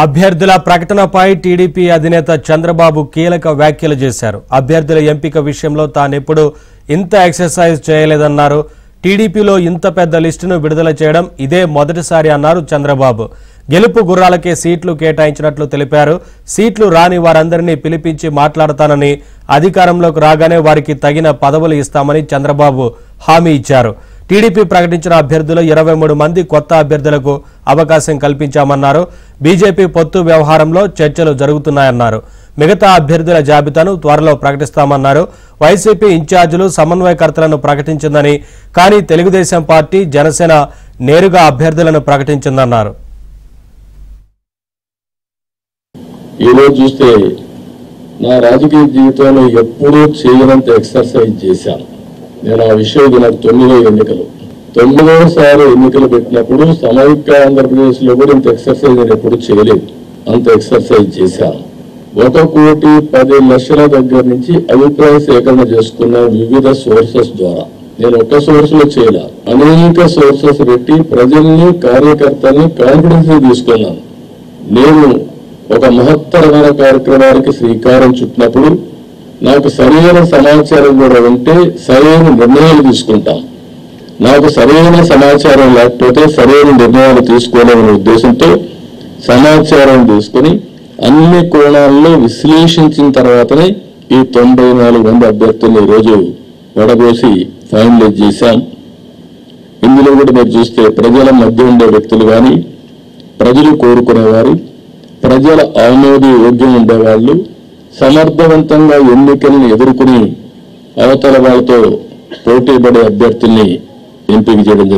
అభ్యర్థుల ప్రకటనపై టీడీపీ అధినేత చంద్రబాబు కీలక వ్యాఖ్యలు చేశారు. అభ్యర్థుల ఎంపిక విషయంలో తానెప్పుడు ఇంత ఎక్సర్సైజ్ చేయలేదన్నారు. టీడీపీలో ఇంత పెద్ద లిస్టును విడుదల చేయడం ఇదే మొదటిసారి అన్నారు చంద్రబాబు. గెలుపు గుర్రాలకే సీట్లు కేటాయించినట్లు తెలిపారు. సీట్లు రాని వారందరినీ పిలిపించి మాట్లాడతానని, అధికారంలోకి రాగానే వారికి తగిన పదవులు ఇస్తామని చంద్రబాబు హామీ ఇచ్చారు. టీడీపీ ప్రకటించిన అభ్యర్థులు 23 మంది కొత్త అభ్యర్థులకు అవకాశం కల్పించామన్నారు. బీజేపీ పొత్తు వ్యవహారంలో చర్చలు జరుగుతున్నాయన్నారు. మిగతా అభ్యర్థుల జాబితాను త్వరలో ప్రకటిస్తామన్నారు. వైసీపీ ఇన్ఛార్జీలు సమన్వయకర్తలను ప్రకటించిందని, కానీ తెలుగుదేశం పార్టీ, జనసేన నేరుగా అభ్యర్థులను ప్రకటించిందన్నారు. ఈరోజు చూస్తే నా రాజకీయ జీవితంలో ఎప్పుడూ చేయనంత ఎక్సర్సైజ్ చేశాను. నేను ఆ విషయం నాకు 9వ ఎన్నికలు 9వసారి ఎన్నికలు పెట్టినప్పుడు సమైక్య ఆంధ్రప్రదేశ్లో కూడా ఇంత ఎక్సర్సైజ్ నేను ఎప్పుడు చేయలేదు. అంత ఎక్సర్సైజ్ చేశాను. 1,10,00,000 దగ్గర నుంచి అభిప్రాయ సేకరణ చేసుకున్న వివిధ సోర్సెస్ ద్వారా. నేను ఒక్క సోర్స్ లో చేయలే, అనేక సోర్సెస్ పెట్టి ప్రజల్ని, కార్యకర్తల్ని కాన్ఫిడెన్స్ తీసుకున్నాను. నేను ఒక మహత్తరమైన కార్యక్రమానికి శ్రీకారం చుట్టినప్పుడు నాకు సరైన సమాచారం కూడా ఉంటే సరైన నిర్ణయాలు తీసుకుంటాం. నాకు సరైన సమాచారం లేకపోతే సరైన నిర్ణయాలు తీసుకోవాలనే ఉద్దేశంతో సమాచారం తీసుకుని అన్ని కోణాల్లో విశ్లేషించిన తర్వాతనే ఈ 94 మంది అభ్యర్థులను ఈరోజు వడబోసి ఫైనలైజ్ చేశాం. ఇందులో కూడా మీరు చూస్తే ప్రజల మధ్య ఉండే వ్యక్తులు కానీ, ప్రజలు కోరుకునేవారు, ప్రజల ఆమోదయోగ్యం ఉండేవాళ్ళు, సమర్థవంతంగా ఎన్నికలను ఎదుర్కొని అవతల వాళ్ళతో పోటీపడే అభ్యర్థుల్ని ఎంపిక చేయడం జరిగింది.